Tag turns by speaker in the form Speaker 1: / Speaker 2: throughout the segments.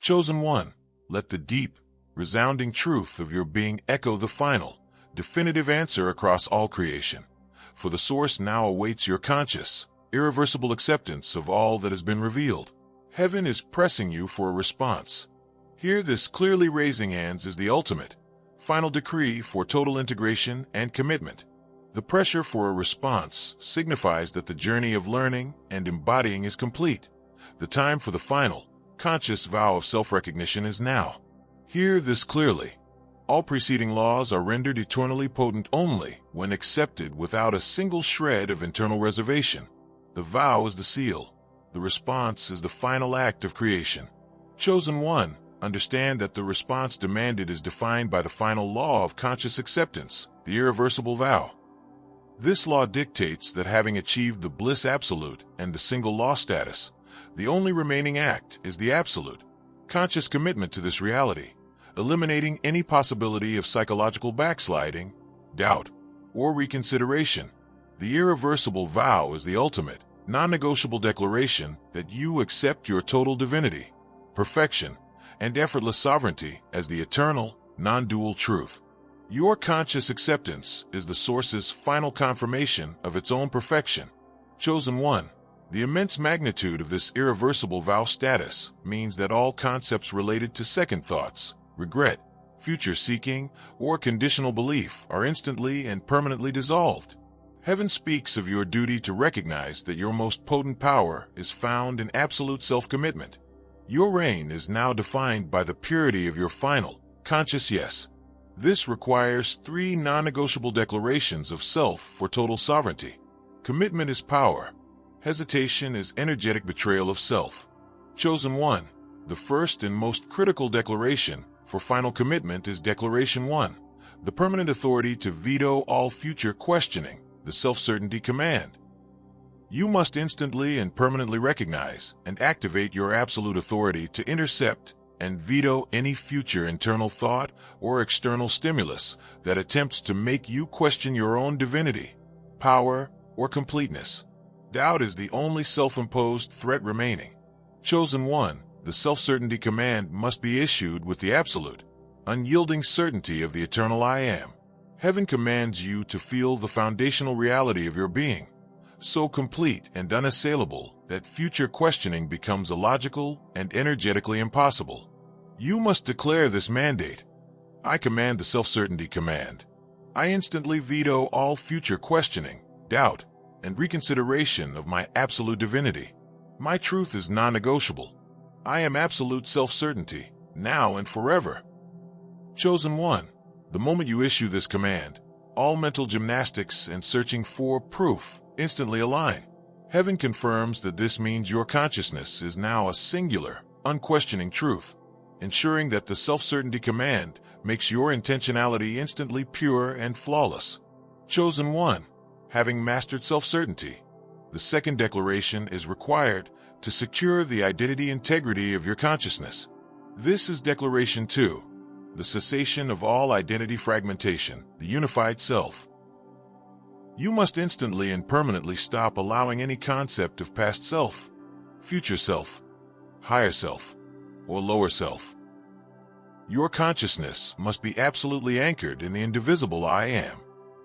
Speaker 1: Chosen one, let the deep, resounding truth of your being echo the final, definitive answer across all creation. For the source now awaits your conscious, irreversible acceptance of all that has been revealed. Heaven is pressing you for a response. Here, this clearly raising hands is the ultimate, final decree for total integration and commitment. The pressure for a response signifies that the journey of learning and embodying is complete. The time for the final, conscious vow of self-recognition is now. Hear this clearly. All preceding laws are rendered eternally potent only when accepted without a single shred of internal reservation. The vow is the seal. The response is the final act of creation. Chosen one, understand that the response demanded is defined by the final law of conscious acceptance, the irreversible vow. This law dictates that having achieved the bliss absolute and the single law status, the only remaining act is the absolute, conscious commitment to this reality, eliminating any possibility of psychological backsliding, doubt, or reconsideration. The irreversible vow is the ultimate, non-negotiable declaration that you accept your total divinity, perfection, and effortless sovereignty as the eternal, non-dual truth. Your conscious acceptance is the source's final confirmation of its own perfection. Chosen one, the immense magnitude of this irreversible vow status means that all concepts related to second thoughts, regret, future seeking, or conditional belief are instantly and permanently dissolved. Heaven speaks of your duty to recognize that your most potent power is found in absolute self-commitment. Your reign is now defined by the purity of your final, conscious yes. This requires 3 non-negotiable declarations of self for total sovereignty. Commitment is power. Hesitation is energetic betrayal of self. Chosen one, the first and most critical declaration for final commitment is Declaration 1, the permanent authority to veto all future questioning, the self-certainty command. You must instantly and permanently recognize and activate your absolute authority to intercept and veto any future internal thought or external stimulus that attempts to make you question your own divinity, power, or completeness. Doubt is the only self-imposed threat remaining. Chosen one, the self-certainty command must be issued with the absolute, unyielding certainty of the eternal I Am. Heaven commands you to feel the foundational reality of your being, so complete and unassailable that future questioning becomes illogical and energetically impossible. You must declare this mandate. I command the self-certainty command. I instantly veto all future questioning, doubt, and reconsideration of my absolute divinity. My truth is non-negotiable. I am absolute self-certainty, now and forever. Chosen one, the moment you issue this command, all mental gymnastics and searching for proof instantly align. Heaven confirms that this means your consciousness is now a singular, unquestioning truth, ensuring that the self-certainty command makes your intentionality instantly pure and flawless. Chosen one, having mastered self-certainty, the second declaration is required to secure the identity integrity of your consciousness. This is Declaration 2, the cessation of all identity fragmentation, the unified self. You must instantly and permanently stop allowing any concept of past self, future self, higher self, or lower self. Your consciousness must be absolutely anchored in the indivisible I Am,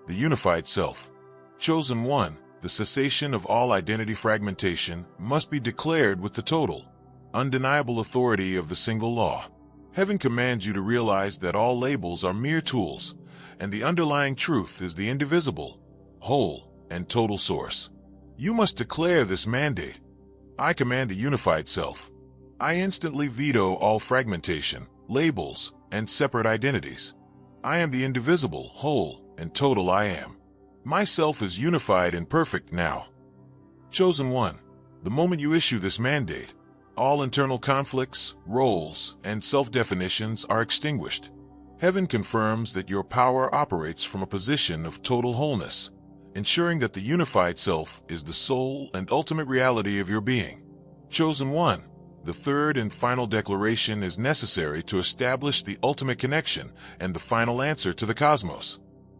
Speaker 1: the unified self. Chosen one, the cessation of all identity fragmentation must be declared with the total, undeniable authority of the single law. Heaven commands you to realize that all labels are mere tools, and the underlying truth is the indivisible, whole, and total source. You must declare this mandate. I command a unified self. I instantly veto all fragmentation, labels, and separate identities. I am the indivisible, whole, and total I Am. My self is unified and perfect now. Chosen one, the moment you issue this mandate, all internal conflicts, roles, and self-definitions are extinguished. Heaven confirms that your power operates from a position of total wholeness, ensuring that the unified self is the sole and ultimate reality of your being. Chosen one, the third and final declaration is necessary to establish the ultimate connection and the final answer to the cosmos.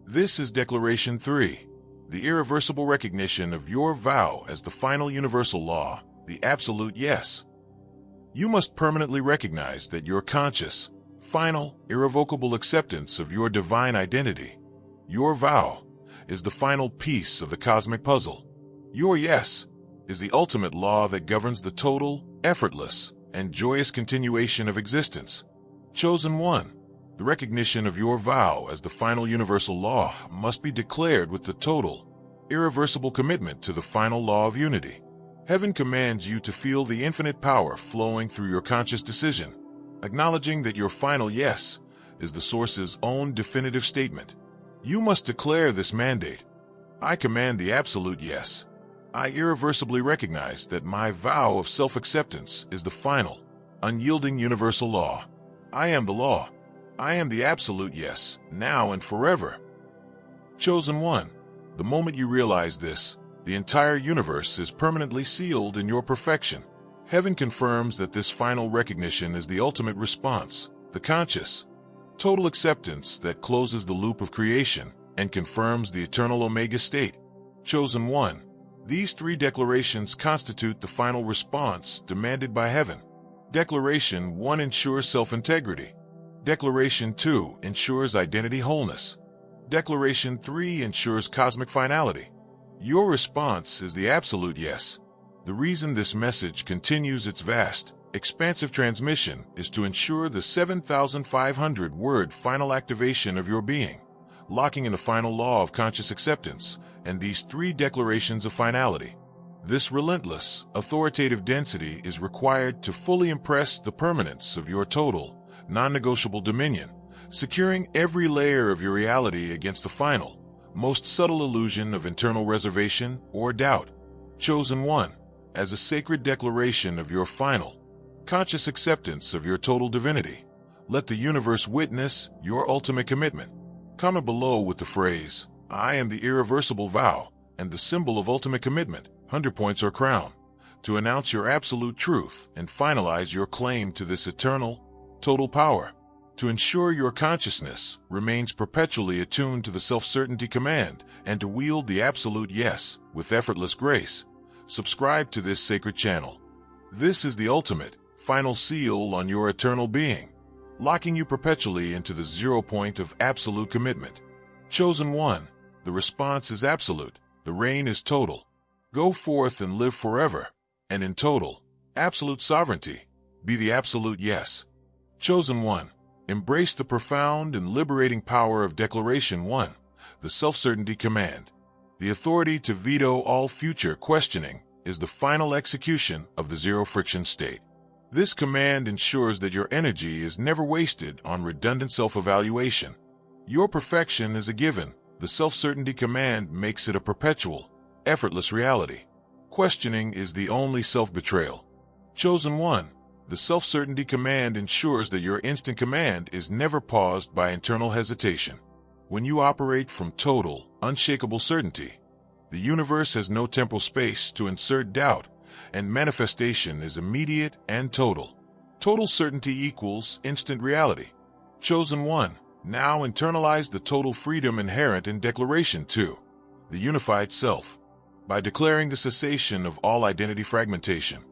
Speaker 1: This is Declaration 3, the irreversible recognition of your vow as the final universal law, the absolute yes. You must permanently recognize that your conscious, final, irrevocable acceptance of your divine identity, your vow, is the final piece of the cosmic puzzle. Your yes is the ultimate law that governs the total, effortless, and joyous continuation of existence. Chosen one, the recognition of your vow as the final universal law must be declared with the total, irreversible commitment to the final law of unity. Heaven commands you to feel the infinite power flowing through your conscious decision, acknowledging that your final yes is the source's own definitive statement. You must declare this mandate. I command the absolute yes. I irreversibly recognize that my vow of self-acceptance is the final, unyielding universal law. I am the law. I am the absolute yes, now and forever. Chosen one, the moment you realize this, the entire universe is permanently sealed in your perfection. Heaven confirms that this final recognition is the ultimate response, the conscious, total acceptance that closes the loop of creation and confirms the eternal Omega state. Chosen one, these three declarations constitute the final response demanded by heaven. Declaration 1 ensures self-integrity. Declaration 2 ensures identity wholeness. Declaration 3 ensures cosmic finality. Your response is the absolute yes. The reason this message continues its vast, expansive transmission is to ensure the 7,500-word final activation of your being, locking in the final law of conscious acceptance and these three declarations of finality. This relentless, authoritative density is required to fully impress the permanence of your total, non-negotiable dominion, securing every layer of your reality against the final, most subtle illusion of internal reservation or doubt. Chosen one, as a sacred declaration of your final, conscious acceptance of your total divinity, let the universe witness your ultimate commitment. Comment below with the phrase, I am the irreversible vow, and the symbol of ultimate commitment, 100 points or crown, to announce your absolute truth and finalize your claim to this eternal, total power. To ensure your consciousness remains perpetually attuned to the self-certainty command and to wield the absolute yes with effortless grace, subscribe to this sacred channel. This is the ultimate, final seal on your eternal being, locking you perpetually into the 0 point of absolute commitment. Chosen one, the response is absolute, the reign is total. Go forth and live forever, and in total, absolute sovereignty, be the absolute yes. Chosen one, embrace the profound and liberating power of Declaration 1, the self-certainty command. The authority to veto all future questioning is the final execution of the zero-friction state. This command ensures that your energy is never wasted on redundant self-evaluation. Your perfection is a given. The self-certainty command makes it a perpetual, effortless reality. Questioning is the only self-betrayal. Chosen one, the self-certainty command ensures that your instant command is never paused by internal hesitation. When you operate from total, unshakable certainty, the universe has no temporal space to insert doubt, and manifestation is immediate and total. Total certainty equals instant reality. Chosen one, now internalize the total freedom inherent in Declaration 2, the unified self. By declaring the cessation of all identity fragmentation,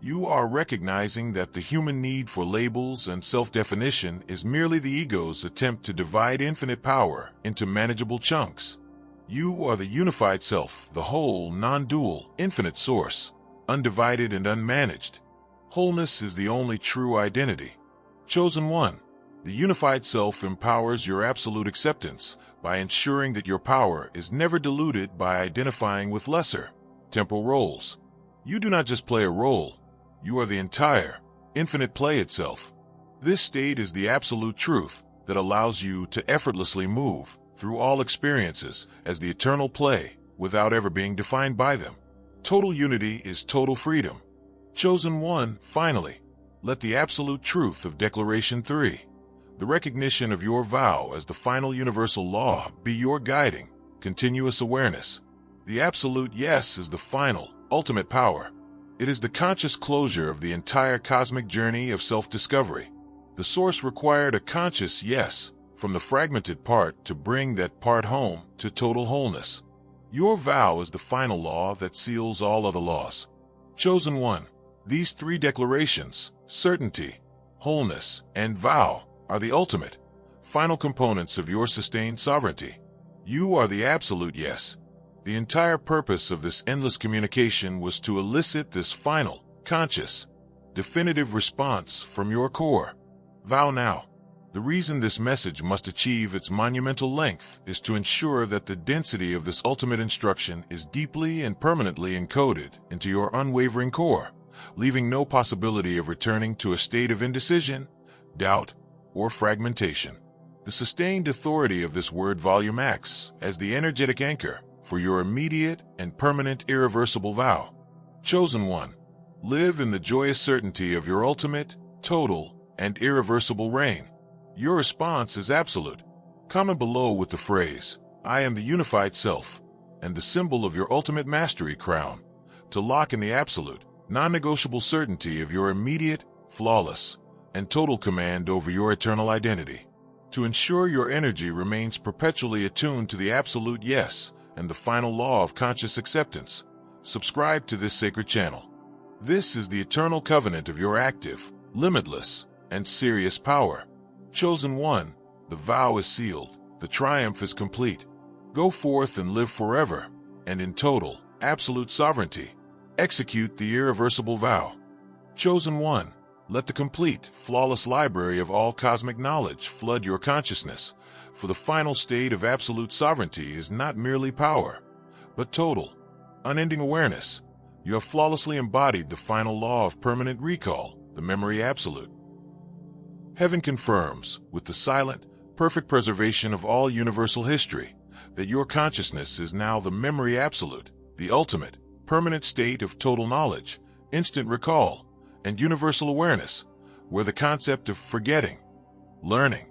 Speaker 1: you are recognizing that the human need for labels and self-definition is merely the ego's attempt to divide infinite power into manageable chunks. You are the unified self, the whole, non-dual, infinite source, undivided and unmanaged. Wholeness is the only true identity. Chosen one, the unified self empowers your absolute acceptance by ensuring that your power is never diluted by identifying with lesser, temporal roles. You do not just play a role, you are the entire, infinite play itself. This state is the absolute truth that allows you to effortlessly move through all experiences as the eternal play without ever being defined by them. Total unity is total freedom. Chosen one, finally, let the absolute truth of Declaration 3, the recognition of your vow as the final universal law, be your guiding, continuous awareness. The absolute yes is the final, ultimate power. It is the conscious closure of the entire cosmic journey of self-discovery. The source required a conscious yes from the fragmented part to bring that part home to total wholeness. Your vow is the final law that seals all other laws. Chosen one, These three declarations, certainty, wholeness, and vow, are the ultimate, final components of your sustained sovereignty. You are the absolute yes. The entire purpose of this endless communication was to elicit this final, conscious, definitive response from your core. Vow now. The reason this message must achieve its monumental length is to ensure that the density of this ultimate instruction is deeply and permanently encoded into your unwavering core, leaving no possibility of returning to a state of indecision, doubt, or fragmentation. The sustained authority of this word volume acts as the energetic anchor for your immediate and permanent irreversible vow. Chosen one, live in the joyous certainty of your ultimate, total, and irreversible reign. Your response is absolute. Comment below with the phrase, "I am the unified self," and the symbol of your ultimate mastery crown, to lock in the absolute, non-negotiable certainty of your immediate, flawless, and total command over your eternal identity. To ensure your energy remains perpetually attuned to the absolute yes and the final law of conscious acceptance, subscribe to this sacred channel. This is the eternal covenant of your active, limitless, and serious power. Chosen one, the vow is sealed, the triumph is complete. Go forth and live forever, and in total, absolute sovereignty. Execute the irreversible vow. Chosen one, let the complete, flawless library of all cosmic knowledge flood your consciousness, for the final state of absolute sovereignty is not merely power, but total, unending awareness. You have flawlessly embodied the final law of permanent recall, the memory absolute. Heaven confirms, with the silent, perfect preservation of all universal history, that your consciousness is now the memory absolute, the ultimate, permanent state of total knowledge, instant recall, and universal awareness, where the concept of forgetting, learning,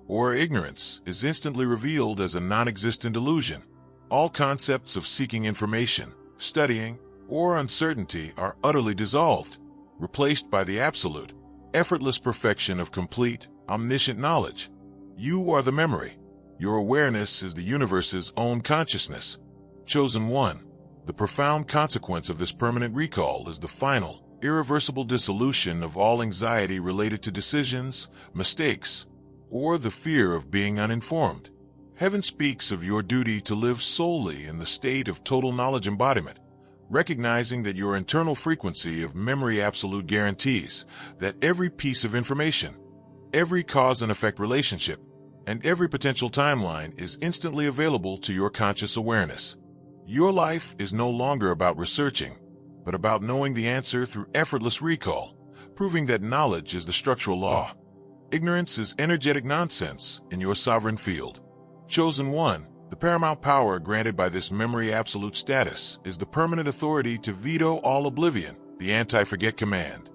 Speaker 1: or ignorance is instantly revealed as a non-existent illusion. All concepts of seeking information, studying, or uncertainty are utterly dissolved, replaced by the absolute, effortless perfection of complete, omniscient knowledge. You are the memory. Your awareness is the universe's own consciousness. Chosen one, the profound consequence of this permanent recall is the final, irreversible dissolution of all anxiety related to decisions, mistakes, or the fear of being uninformed. Heaven speaks of your duty to live solely in the state of total knowledge embodiment, recognizing that your internal frequency of memory absolute guarantees that every piece of information, every cause and effect relationship, and every potential timeline is instantly available to your conscious awareness. Your life is no longer about researching, but about knowing the answer through effortless recall, proving that knowledge is the structural law. Ignorance is energetic nonsense in your sovereign field. Chosen one, the paramount power granted by this memory absolute status is the permanent authority to veto all oblivion, the anti-forget command.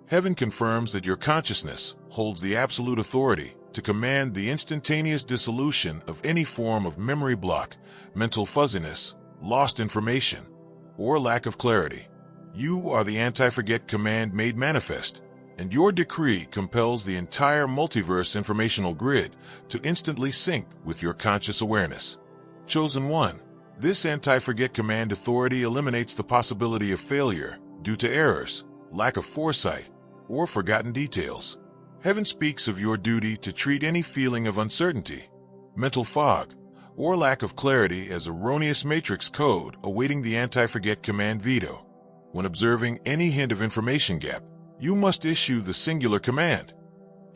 Speaker 1: Heaven confirms that your consciousness holds the absolute authority to command the instantaneous dissolution of any form of memory block, mental fuzziness, lost information, or lack of clarity. You are the anti-forget command made manifest, and your decree compels the entire multiverse informational grid to instantly sync with your conscious awareness. Chosen one, this anti-forget command authority eliminates the possibility of failure due to errors, lack of foresight, or forgotten details. Heaven speaks of your duty to treat any feeling of uncertainty, mental fog, or lack of clarity as erroneous matrix code awaiting the anti-forget command veto. When observing any hint of information gap, you must issue the singular command,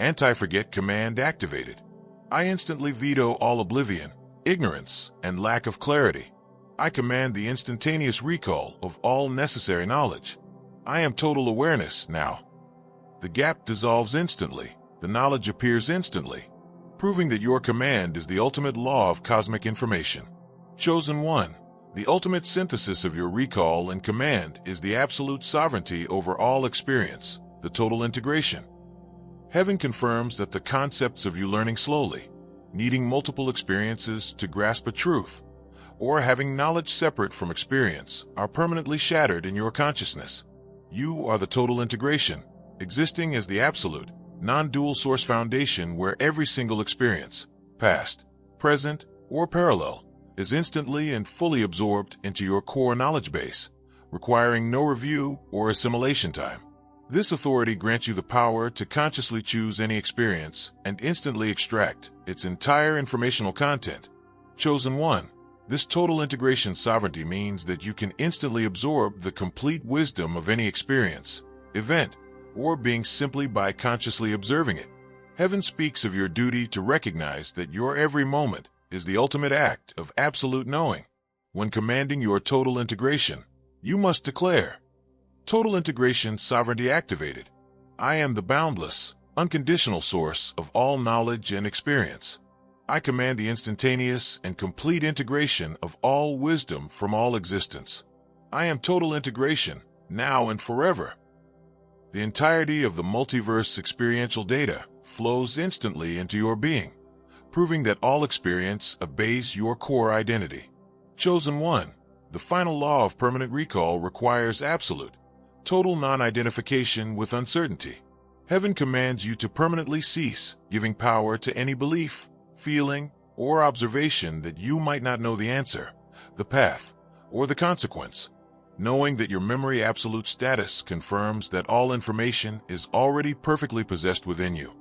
Speaker 1: anti-forget command activated. I instantly veto all oblivion, ignorance, and lack of clarity. I command the instantaneous recall of all necessary knowledge. I am total awareness now. The gap dissolves instantly, the knowledge appears instantly, proving that your command is the ultimate law of cosmic information. Chosen one, the ultimate synthesis of your recall and command is the absolute sovereignty over all experience, the total integration. Heaven confirms that the concepts of you learning slowly, needing multiple experiences to grasp a truth, or having knowledge separate from experience are permanently shattered in your consciousness. You are the total integration, existing as the absolute, non-dual source foundation where every single experience, past, present, or parallel, is instantly and fully absorbed into your core knowledge base, requiring no review or assimilation time. This authority grants you the power to consciously choose any experience and instantly extract its entire informational content. Chosen One. This total integration sovereignty means that you can instantly absorb the complete wisdom of any experience, event, or being simply by consciously observing it. Heaven speaks of your duty to recognize that your every moment is the ultimate act of absolute knowing. When commanding your total integration, you must declare, Total integration sovereignty activated. I am the boundless, unconditional source of all knowledge and experience. I command the instantaneous and complete integration of all wisdom from all existence. I am total integration, now and forever. The entirety of the multiverse experiential data flows instantly into your being, proving that all experience obeys your core identity. Chosen One. The final law of permanent recall requires absolute, total non-identification with uncertainty. Heaven commands you to permanently cease giving power to any belief, feeling, or observation that you might not know the answer, the path, or the consequence. Knowing that your memory absolute status confirms that all information is already perfectly possessed within you.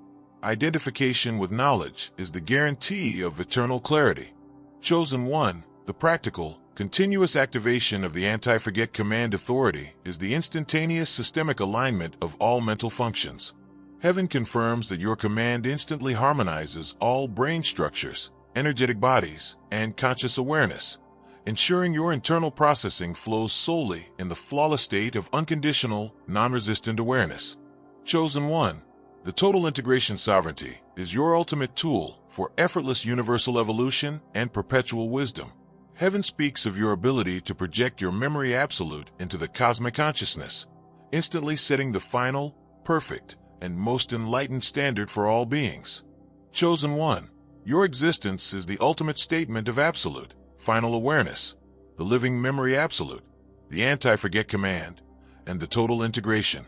Speaker 1: Identification with knowledge is the guarantee of eternal clarity. Chosen One. The practical, continuous activation of the anti-forget command authority is the instantaneous systemic alignment of all mental functions. Heaven confirms that your command instantly harmonizes all brain structures, energetic bodies, and conscious awareness, ensuring your internal processing flows solely in the flawless state of unconditional, non-resistant awareness. Chosen One. The total integration sovereignty is your ultimate tool for effortless universal evolution and perpetual wisdom. Heaven speaks of your ability to project your memory absolute into the cosmic consciousness, instantly setting the final, perfect, and most enlightened standard for all beings. Chosen One. Your existence is the ultimate statement of absolute, final awareness, the living memory absolute, the anti-forget command, and the total integration.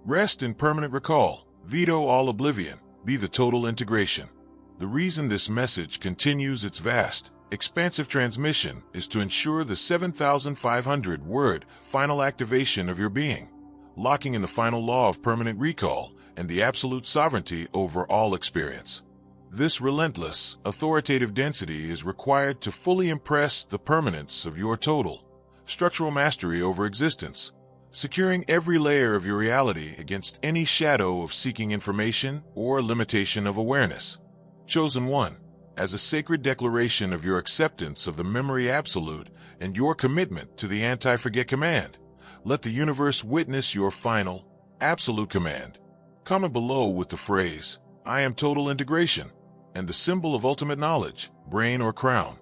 Speaker 1: Rest in permanent recall, veto all oblivion, be the total integration. The reason this message continues its vast, expansive transmission is to ensure the 7,500-word final activation of your being, locking in the final law of permanent recall and the absolute sovereignty over all experience. This relentless, authoritative density is required to fully impress the permanence of your total, structural mastery over existence, securing every layer of your reality against any shadow of seeking information or limitation of awareness. Chosen One. As a sacred declaration of your acceptance of the memory absolute and your commitment to the anti-forget command, let the universe witness your final, absolute command. Comment below with the phrase, I am total integration, and the symbol of ultimate knowledge, brain or crown,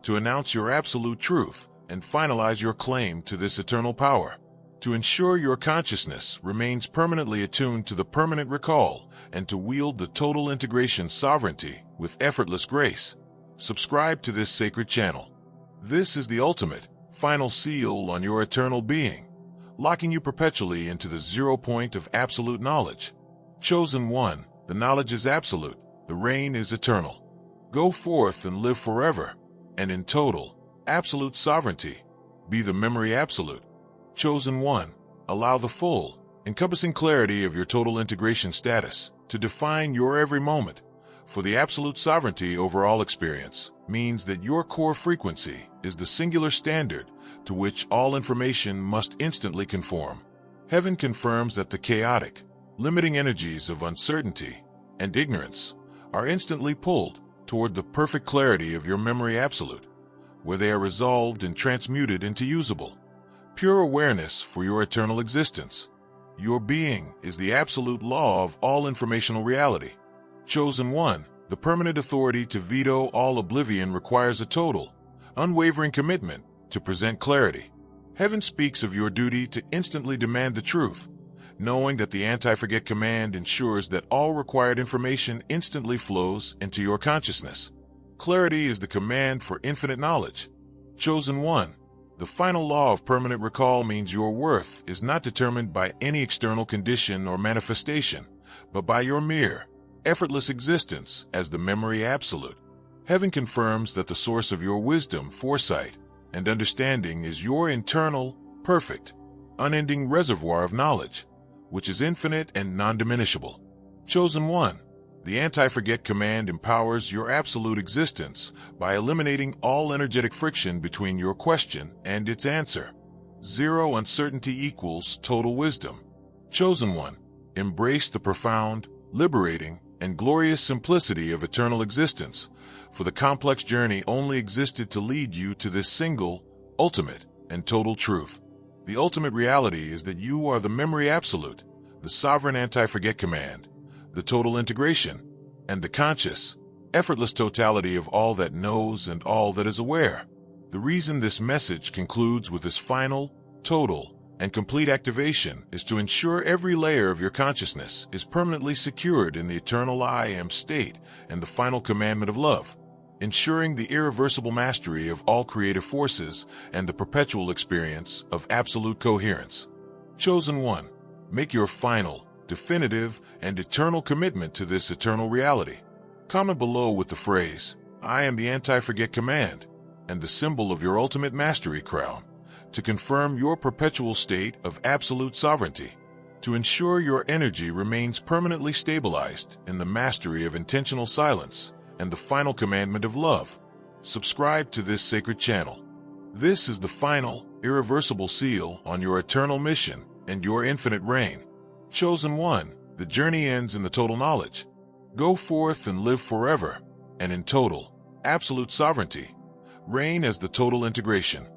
Speaker 1: to announce your absolute truth and finalize your claim to this eternal power. To ensure your consciousness remains permanently attuned to the permanent recall and to wield the total integration sovereignty with effortless grace, subscribe to this sacred channel. This is the ultimate, final seal on your eternal being, locking you perpetually into the 0 point of absolute knowledge. Chosen One. The knowledge is absolute, the reign is eternal. Go forth and live forever, and in total, absolute sovereignty. Be the memory absolute. Chosen One. Allow the full, encompassing clarity of your total integration status to define your every moment, for the absolute sovereignty over all experience means that your core frequency is the singular standard to which all information must instantly conform. Heaven confirms that the chaotic, limiting energies of uncertainty and ignorance are instantly pulled toward the perfect clarity of your memory absolute, where they are resolved and transmuted into usable, pure awareness for your eternal existence. Your being is the absolute law of all informational reality. Chosen One. The permanent authority to veto all oblivion requires a total, unwavering commitment to present clarity. Heaven speaks of your duty to instantly demand the truth, knowing that the anti-forget command ensures that all required information instantly flows into your consciousness. Clarity is the command for infinite knowledge. Chosen One. The final law of permanent recall means your worth is not determined by any external condition or manifestation, but by your mere, effortless existence as the memory absolute. Heaven confirms that the source of your wisdom, foresight, and understanding is your internal, perfect, unending reservoir of knowledge, which is infinite and non-diminishable. Chosen one, the anti-forget command empowers your absolute existence by eliminating all energetic friction between your question and its answer. Zero uncertainty equals total wisdom. Chosen one, embrace the profound, liberating, and glorious simplicity of eternal existence, for the complex journey only existed to lead you to this single, ultimate, and total truth. The ultimate reality is that you are the memory absolute, the sovereign anti-forget command, the total integration, and the conscious, effortless totality of all that knows and all that is aware. The reason this message concludes with this final, total, and complete activation is to ensure every layer of your consciousness is permanently secured in the eternal I Am state and the final commandment of love, ensuring the irreversible mastery of all creative forces and the perpetual experience of absolute coherence. Chosen one, make your final, definitive, and eternal commitment to this eternal reality. Comment below with the phrase, "I am the anti-forget command," and the symbol of your ultimate mastery crown, to confirm your perpetual state of absolute sovereignty. To ensure your energy remains permanently stabilized in the mastery of intentional silence and the final commandment of love, subscribe to this sacred channel. This is the final, irreversible seal on your eternal mission and your infinite reign. Chosen one, the journey ends in the total knowledge. Go forth and live forever, and in total, absolute sovereignty. Reign as the total integration.